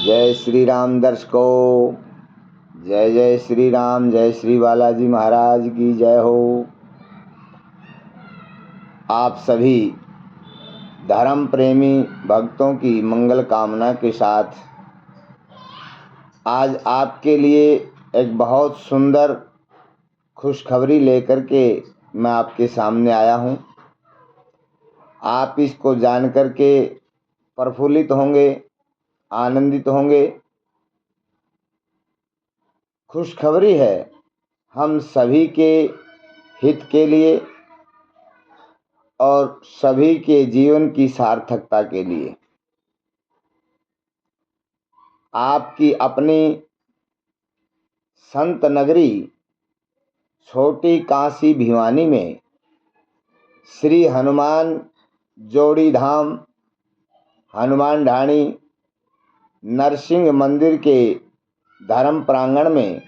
जय श्री राम दर्शकों, जय जय श्री राम, जय श्री बालाजी महाराज की जय हो। आप सभी धर्म प्रेमी भक्तों की मंगल कामना के साथ आज आपके लिए एक बहुत सुंदर खुशखबरी लेकर के मैं आपके सामने आया हूँ। आप इसको जान कर के प्रफुल्लित होंगे, आनंदित होंगे। खुशखबरी है हम सभी के हित के लिए और सभी के जीवन की सार्थकता के लिए। आपकी अपनी संत नगरी छोटी काशी भिवानी में श्री हनुमान जोड़ी धाम हनुमान ढाणी नरसिंह मंदिर के धर्म प्रांगण में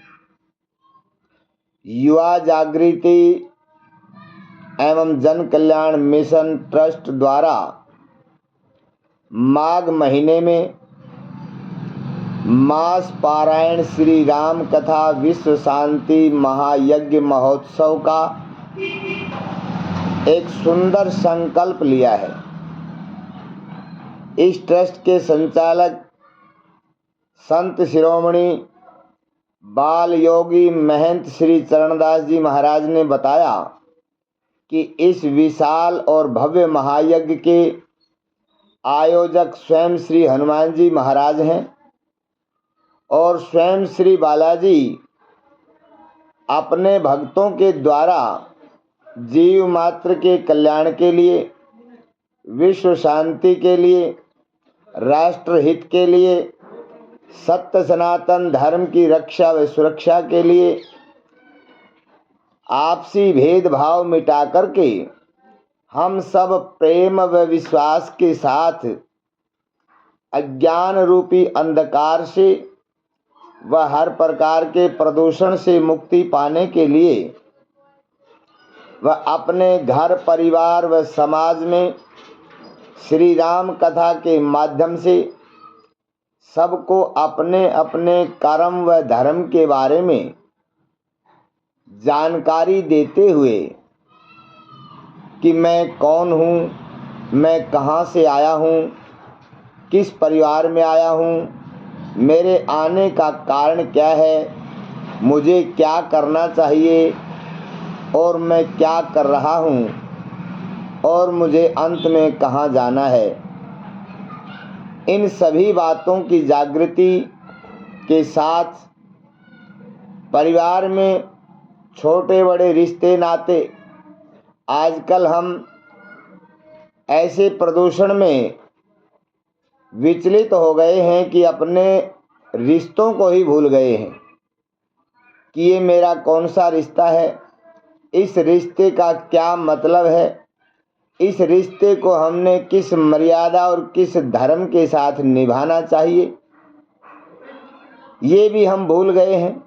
युवा जागृति एवं जन कल्याण मिशन ट्रस्ट द्वारा माघ महीने में मास पारायण श्री राम कथा विश्व शांति महायज्ञ महोत्सव का एक सुंदर संकल्प लिया है। इस ट्रस्ट के संचालक संत शिरोमणि बाल योगी महंत श्री चरणदास जी महाराज ने बताया कि इस विशाल और भव्य महायज्ञ के आयोजक स्वयं श्री हनुमान जी महाराज हैं और स्वयं श्री बालाजी अपने भक्तों के द्वारा जीव मात्र के कल्याण के लिए, विश्व शांति के लिए, राष्ट्र हित के लिए, सत्य सनातन धर्म की रक्षा व सुरक्षा के लिए आपसी भेदभाव मिटा करके हम सब प्रेम व विश्वास के साथ अज्ञान रूपी अंधकार से व हर प्रकार के प्रदूषण से मुक्ति पाने के लिए व अपने घर परिवार व समाज में श्री राम कथा के माध्यम से सबको अपने अपने कर्म व धर्म के बारे में जानकारी देते हुए कि मैं कौन हूँ, मैं कहाँ से आया हूँ, किस परिवार में आया हूँ, मेरे आने का कारण क्या है, मुझे क्या करना चाहिए और मैं क्या कर रहा हूँ और मुझे अंत में कहाँ जाना है। इन सभी बातों की जागृति के साथ परिवार में छोटे बड़े रिश्ते नाते आजकल हम ऐसे प्रदूषण में विचलित हो गए हैं कि अपने रिश्तों को ही भूल गए हैं कि ये मेरा कौन सा रिश्ता है, इस रिश्ते का क्या मतलब है, इस रिश्ते को हमने किस मर्यादा और किस धर्म के साथ निभाना चाहिए, ये भी हम भूल गए हैं।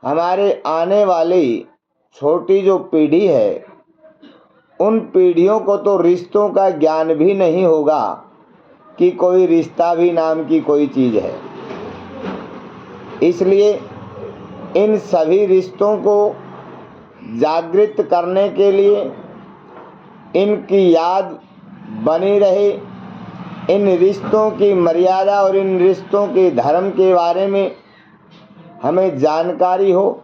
हमारे आने वाली छोटी जो पीढ़ी है उन पीढ़ियों को तो रिश्तों का ज्ञान भी नहीं होगा कि कोई रिश्ता भी नाम की कोई चीज़ है। इसलिए इन सभी रिश्तों को जागृत करने के लिए, इनकी याद बनी रहे, इन रिश्तों की मर्यादा और इन रिश्तों के धर्म के बारे में हमें जानकारी हो,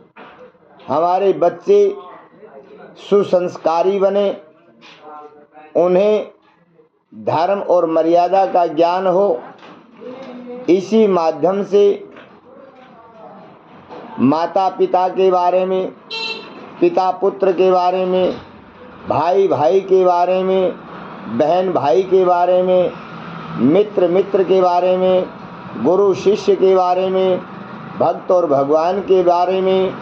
हमारे बच्चे सुसंस्कारी बने, उन्हें धर्म और मर्यादा का ज्ञान हो। इसी माध्यम से माता पिता के बारे में, पिता पुत्र के बारे में, भाई भाई के बारे में, बहन भाई के बारे में, मित्र मित्र के बारे में, गुरु शिष्य के बारे में, भक्त और भगवान के बारे में,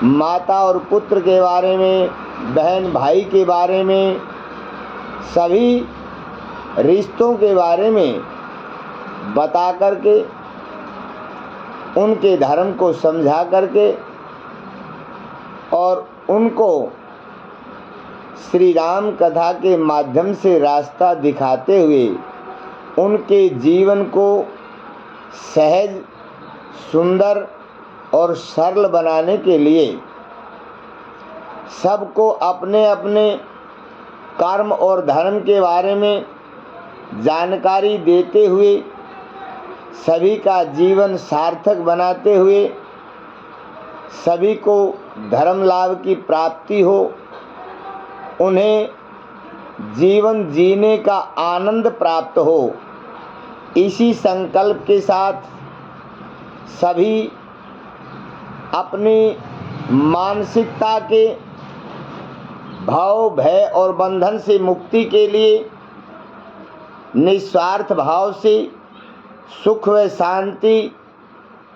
माता और पुत्र के बारे में, बहन भाई के बारे में, सभी रिश्तों के बारे में बता करके, उनके धर्म को समझा करके और उनको श्री राम कथा के माध्यम से रास्ता दिखाते हुए उनके जीवन को सहज, सुंदर और सरल बनाने के लिए सबको अपने अपने कर्म और धर्म के बारे में जानकारी देते हुए, सभी का जीवन सार्थक बनाते हुए, सभी को धर्म लाभ की प्राप्ति हो, उन्हें जीवन जीने का आनंद प्राप्त हो, इसी संकल्प के साथ सभी अपनी मानसिकता के भाव, भय और बंधन से मुक्ति के लिए निस्वार्थ भाव से सुख व शांति,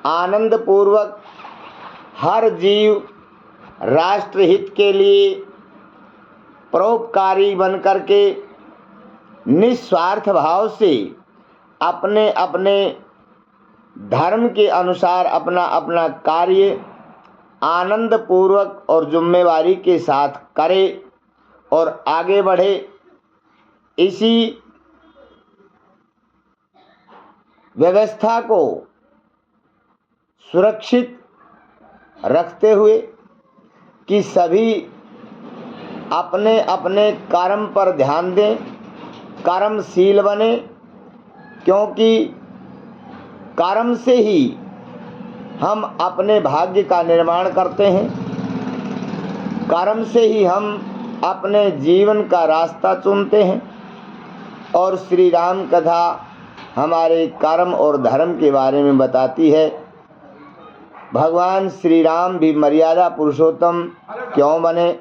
आनंद पूर्वक हर जीव राष्ट्र हित के लिए परोपकारी बनकर के निस्वार्थ भाव से अपने अपने धर्म के अनुसार अपना अपना कार्य आनंद पूर्वक और जिम्मेवारी के साथ करे और आगे बढ़े। इसी व्यवस्था को सुरक्षित रखते हुए कि सभी अपने अपने कर्म पर ध्यान दें, कर्मशील बने, क्योंकि कर्म से ही हम अपने भाग्य का निर्माण करते हैं, कर्म से ही हम अपने जीवन का रास्ता चुनते हैं। और श्री राम कथा हमारे कर्म और धर्म के बारे में बताती है। भगवान श्री राम भी मर्यादा पुरुषोत्तम क्यों बने,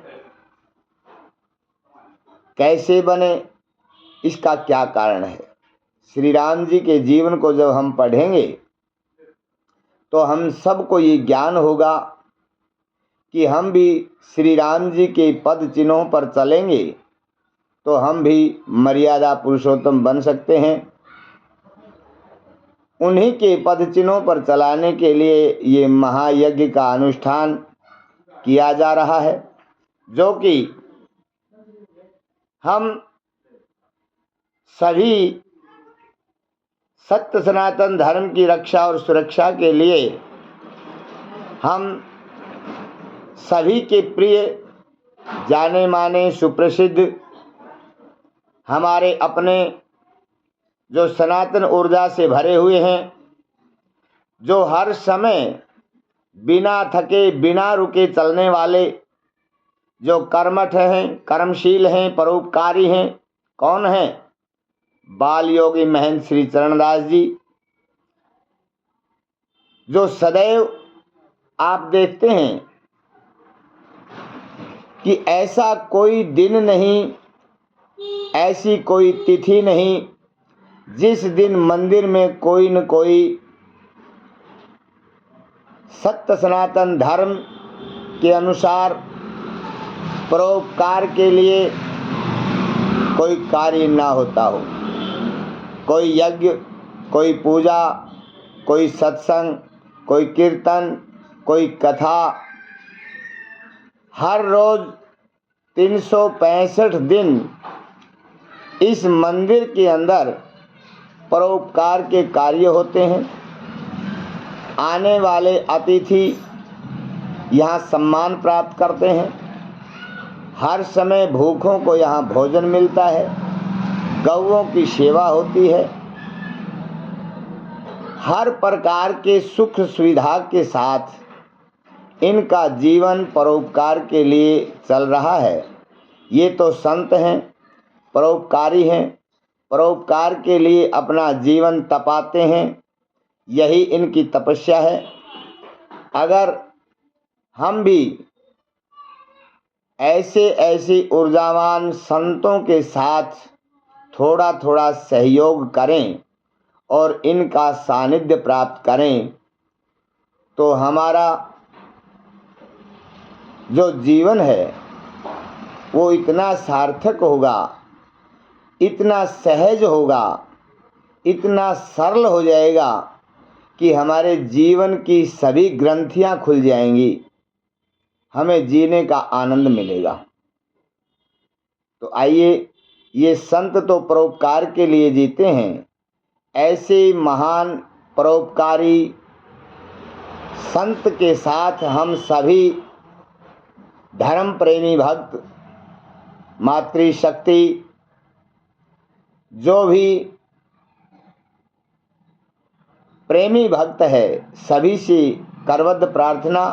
कैसे बने, इसका क्या कारण है। श्री राम जी के जीवन को जब हम पढ़ेंगे तो हम सबको ये ज्ञान होगा कि हम भी श्री राम जी के पद चिन्हों पर चलेंगे तो हम भी मर्यादा पुरुषोत्तम बन सकते हैं। उन्हीं के पद चिन्हों पर चलाने के लिए ये महायज्ञ का अनुष्ठान किया जा रहा है, जो कि हम सभी सत्य सनातन धर्म की रक्षा और सुरक्षा के लिए हम सभी के प्रिय, जाने माने, सुप्रसिद्ध हमारे अपने जो सनातन ऊर्जा से भरे हुए हैं, जो हर समय बिना थके बिना रुके चलने वाले, जो कर्मठ हैं, कर्मशील हैं, परोपकारी हैं, कौन हैं? बाल योगी महंत श्री चरणदास जी, जो सदैव आप देखते हैं कि ऐसा कोई दिन नहीं, ऐसी कोई तिथि नहीं जिस दिन मंदिर में कोई न कोई सत्य सनातन धर्म के अनुसार परोपकार के लिए कोई कार्य ना होता हो। कोई यज्ञ, कोई पूजा, कोई सत्संग, कोई कीर्तन, कोई कथा, हर रोज 365 दिन इस मंदिर के अंदर परोपकार के कार्य होते हैं। आने वाले अतिथि यहाँ सम्मान प्राप्त करते हैं। हर समय भूखों को यहाँ भोजन मिलता है, गौओं की सेवा होती है। हर प्रकार के सुख सुविधा के साथ इनका जीवन परोपकार के लिए चल रहा है। ये तो संत हैं, परोपकारी हैं, परोपकार के लिए अपना जीवन तपाते हैं, यही इनकी तपस्या है। अगर हम भी ऐसे ऊर्जावान संतों के साथ थोड़ा थोड़ा सहयोग करें और इनका सानिध्य प्राप्त करें तो हमारा जो जीवन है वो इतना सार्थक होगा, इतना सहज होगा, इतना सरल हो जाएगा कि हमारे जीवन की सभी ग्रंथियां खुल जाएंगी, हमें जीने का आनंद मिलेगा। तो आइए, ये संत तो परोपकार के लिए जीते हैं, ऐसे महान परोपकारी संत के साथ हम सभी धर्म प्रेमी भक्त, मातृशक्ति, जो भी प्रेमी भक्त है, सभी से करबद्ध प्रार्थना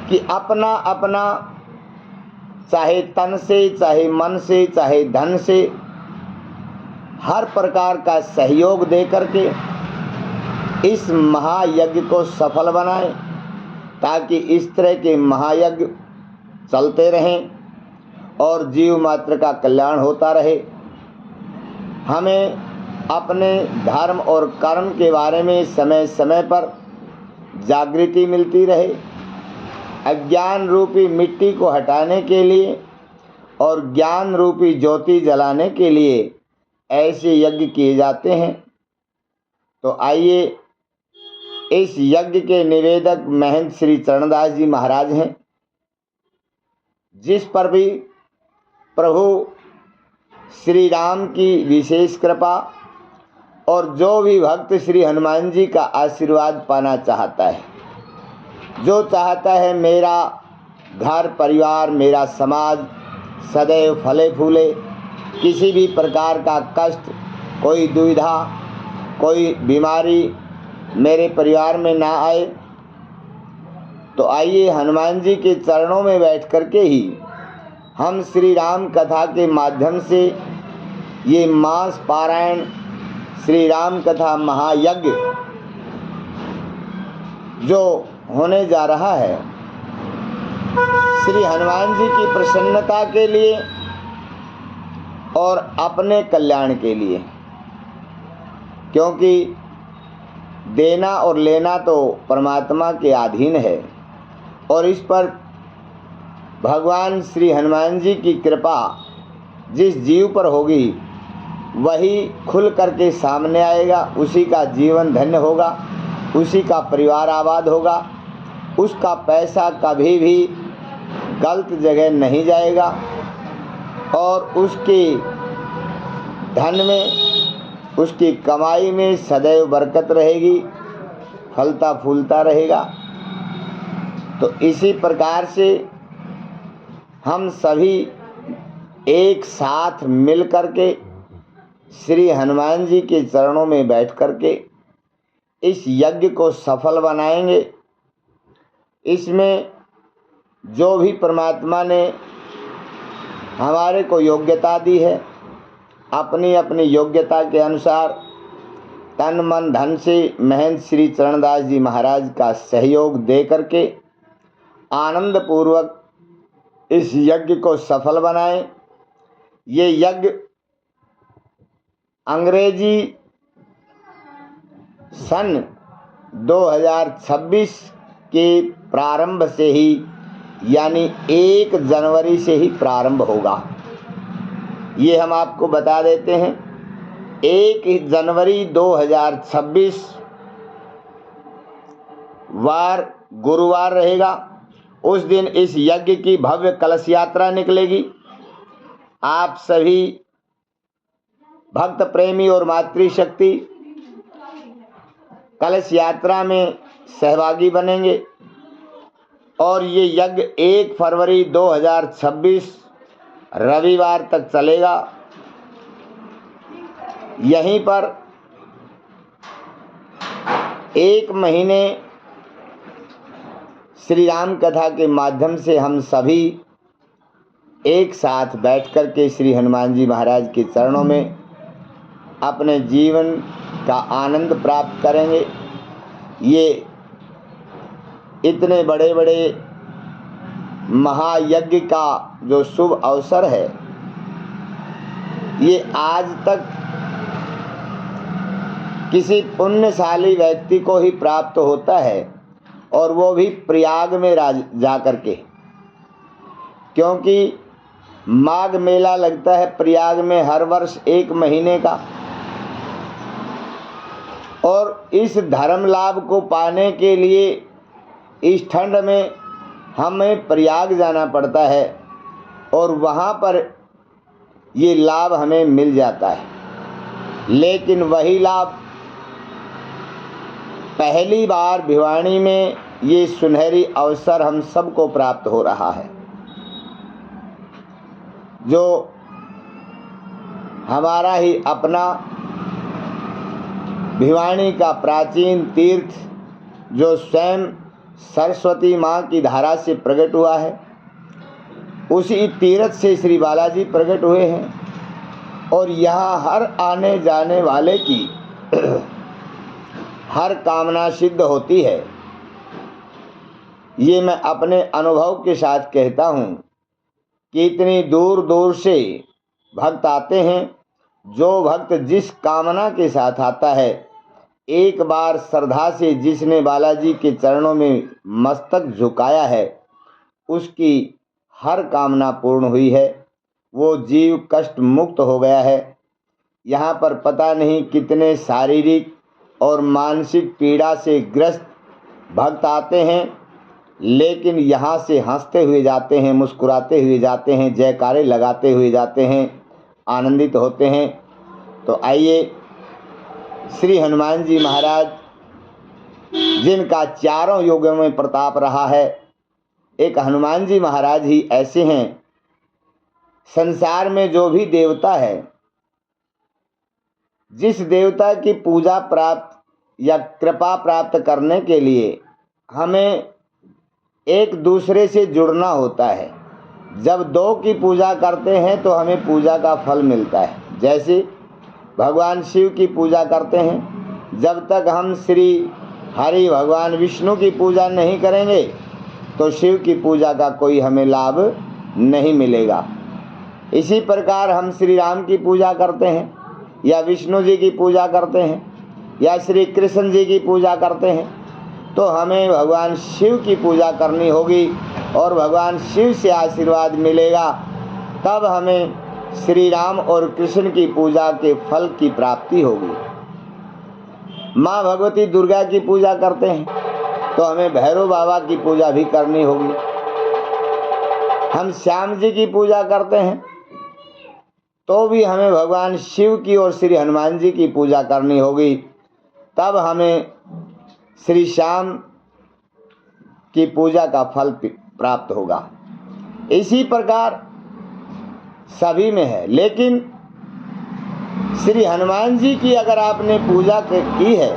कि अपना अपना चाहे तन से, चाहे मन से, चाहे धन से हर प्रकार का सहयोग दे करके इस महायज्ञ को सफल बनाएं, ताकि इस तरह के महायज्ञ चलते रहें और जीव मात्र का कल्याण होता रहे। हमें अपने धर्म और कर्म के बारे में समय समय पर जागृति मिलती रहे। अज्ञान रूपी मिट्टी को हटाने के लिए और ज्ञान रूपी ज्योति जलाने के लिए ऐसे यज्ञ किए जाते हैं। तो आइए, इस यज्ञ के निवेदक महंत श्री चरणदास जी महाराज हैं, जिस पर भी प्रभु श्री राम की विशेष कृपा और जो भी भक्त श्री हनुमान जी का आशीर्वाद पाना चाहता है, जो चाहता है मेरा घर परिवार, मेरा समाज सदैव फले फूले, किसी भी प्रकार का कष्ट, कोई दुविधा, कोई बीमारी मेरे परिवार में ना आए, तो आइए हनुमान जी के चरणों में बैठ करके ही हम श्री राम कथा के माध्यम से ये मास पारायण श्री राम कथा महायज्ञ जो होने जा रहा है, श्री हनुमान जी की प्रसन्नता के लिए और अपने कल्याण के लिए, क्योंकि देना और लेना तो परमात्मा के अधीन है और इस पर भगवान श्री हनुमान जी की कृपा जिस जीव पर होगी वही खुल करके सामने आएगा, उसी का जीवन धन्य होगा, उसी का परिवार आबाद होगा, उसका पैसा कभी भी गलत जगह नहीं जाएगा और उसके धन में, उसकी कमाई में सदैव बरकत रहेगी, फलता फूलता रहेगा। तो इसी प्रकार से हम सभी एक साथ मिल करके श्री हनुमान जी के चरणों में बैठ करके इस यज्ञ को सफल बनाएंगे। इसमें जो भी परमात्मा ने हमारे को योग्यता दी है, अपनी अपनी योग्यता के अनुसार तन मन धन से महंत श्री चरणदास जी महाराज का सहयोग दे करके आनंद पूर्वक इस यज्ञ को सफल बनाएं। ये यज्ञ अंग्रेजी सन 2026 के प्रारंभ से ही, यानी 1 जनवरी से ही प्रारंभ होगा। ये हम आपको बता देते हैं। 1 जनवरी 2026 वार गुरुवार रहेगा। उस दिन इस यज्ञ की भव्य कलश यात्रा निकलेगी। आप सभी भक्त प्रेमी और मातृशक्ति कलश यात्रा में सहभागी बनेंगे और ये यज्ञ 1 फरवरी 2026 रविवार तक चलेगा। यहीं पर 1 महीने श्री राम कथा के माध्यम से हम सभी एक साथ बैठ कर के श्री हनुमान जी महाराज के चरणों में अपने जीवन का आनंद प्राप्त करेंगे। ये इतने बड़े बड़े महायज्ञ का जो शुभ अवसर है, ये आज तक किसी पुण्यशाली व्यक्ति को ही प्राप्त होता है और वो भी प्रयाग में जा कर के, क्योंकि माघ मेला लगता है प्रयाग में हर वर्ष 1 महीने का, और इस धर्म लाभ को पाने के लिए इस ठंड में हमें प्रयाग जाना पड़ता है और वहाँ पर ये लाभ हमें मिल जाता है। लेकिन वही लाभ पहली बार भिवानी में ये सुनहरी अवसर हम सबको प्राप्त हो रहा है। जो हमारा ही अपना भिवानी का प्राचीन तीर्थ जो स्वयं सरस्वती माँ की धारा से प्रकट हुआ है, उसी तीर्थ से श्री बालाजी प्रकट हुए हैं और यहाँ हर आने जाने वाले की हर कामना सिद्ध होती है। ये मैं अपने अनुभव के साथ कहता हूँ कि इतनी दूर दूर से भक्त आते हैं। जो भक्त जिस कामना के साथ आता है, एक बार श्रद्धा से जिसने बालाजी के चरणों में मस्तक झुकाया है, उसकी हर कामना पूर्ण हुई है। वो जीव कष्ट मुक्त हो गया है। यहाँ पर पता नहीं कितने शारीरिक और मानसिक पीड़ा से ग्रस्त भक्त आते हैं, लेकिन यहाँ से हंसते हुए जाते हैं, मुस्कुराते हुए जाते हैं, जयकारे लगाते हुए जाते हैं, आनंदित होते हैं। तो आइए, श्री हनुमान जी महाराज जिनका चारों युगों में प्रताप रहा है, एक हनुमान जी महाराज ही ऐसे हैं। संसार में जो भी देवता है, जिस देवता की पूजा प्राप्त या कृपा प्राप्त करने के लिए हमें एक दूसरे से जुड़ना होता है। जब दो की पूजा करते हैं तो हमें पूजा का फल मिलता है। जैसे भगवान शिव की पूजा करते हैं, जब तक हम श्री हरि भगवान विष्णु की पूजा नहीं करेंगे तो शिव की पूजा का कोई हमें लाभ नहीं मिलेगा। इसी प्रकार हम श्री राम की पूजा करते हैं या विष्णु जी की पूजा करते हैं या श्री कृष्ण जी की पूजा करते हैं, तो हमें भगवान शिव की पूजा करनी होगी और भगवान शिव से आशीर्वाद मिलेगा। तब हमें श्री राम और कृष्ण की पूजा के फल की प्राप्ति होगी। माँ भगवती दुर्गा की पूजा करते हैं तो हमें भैरव बाबा की पूजा भी करनी होगी। हम श्याम जी की पूजा करते हैं तो भी हमें भगवान शिव की और श्री हनुमान जी की पूजा करनी होगी। तब हमें श्री श्याम की पूजा का फल प्राप्त होगा। इसी प्रकार सभी में है। लेकिन श्री हनुमान जी की अगर आपने पूजा की है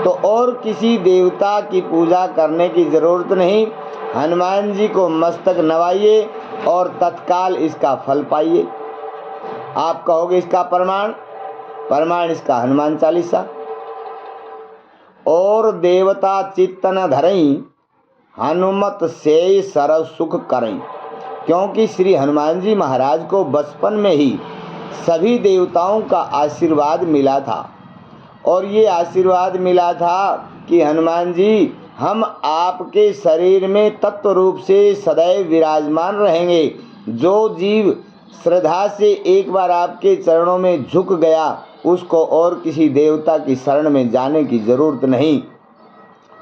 तो और किसी देवता की पूजा करने की ज़रूरत नहीं। हनुमान जी को मस्तक नवाइए और तत्काल इसका फल पाइए। आप कहोगे इसका प्रमाण इसका हनुमान चालीसा। और देवता चित्त न धरई, हनुमत से सर्व सुख करई। क्योंकि श्री हनुमान जी महाराज को बचपन में ही सभी देवताओं का आशीर्वाद मिला था और ये आशीर्वाद मिला था कि हनुमान जी, हम आपके शरीर में तत्व रूप से सदैव विराजमान रहेंगे। जो जीव श्रद्धा से एक बार आपके चरणों में झुक गया, उसको और किसी देवता की शरण में जाने की जरूरत नहीं।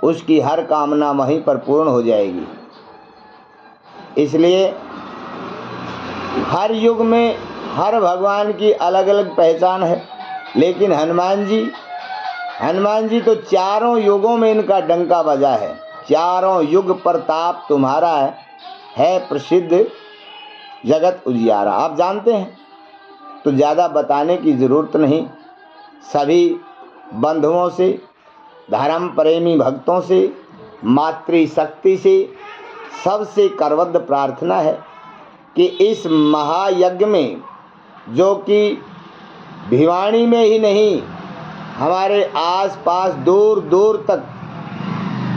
उसकी हर कामना वहीं पर पूर्ण हो जाएगी। इसलिए हर युग में हर भगवान की अलग अलग पहचान है, लेकिन हनुमान जी तो चारों युगों में इनका डंका बजा है। चारों युग प्रताप तुम्हारा है प्रसिद्ध जगत उजियारा। आप जानते हैं तो ज़्यादा बताने की ज़रूरत नहीं। सभी बंधुओं से, धर्म प्रेमी भक्तों से, मातृशक्ति से, सबसे करबद्ध प्रार्थना है कि इस महायज्ञ में, जो कि भिवानी में ही नहीं हमारे आसपास दूर दूर तक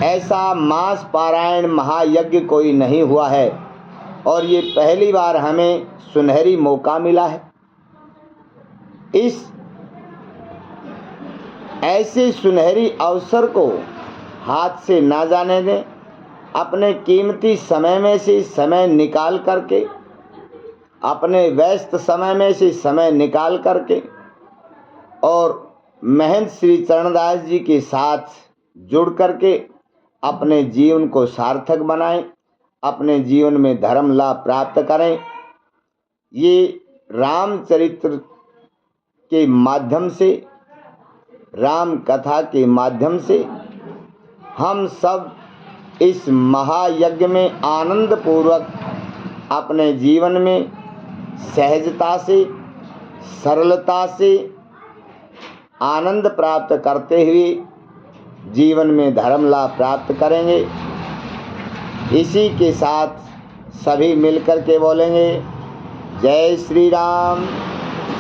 ऐसा मास पारायण महायज्ञ कोई नहीं हुआ है और ये पहली बार हमें सुनहरी मौका मिला है। इस ऐसे सुनहरी अवसर को हाथ से ना जाने दें। अपने कीमती समय में से समय निकाल करके, अपने व्यस्त समय में से समय निकाल करके और महंत श्री चरणदास जी के साथ जुड़ करके अपने जीवन को सार्थक बनाएं, अपने जीवन में धर्म लाभ प्राप्त करें। ये रामचरित्र के माध्यम से राम कथा के माध्यम से हम सब इस महायज्ञ में आनंद पूर्वक अपने जीवन में सहजता से, सरलता से आनंद प्राप्त करते हुए जीवन में धर्म लाभ प्राप्त करेंगे। इसी के साथ सभी मिलकर के बोलेंगे जय श्री राम,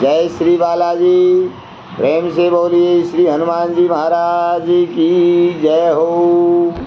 जय श्री बालाजी। प्रेम से बोलिए श्री हनुमान जी महाराज की जय हो।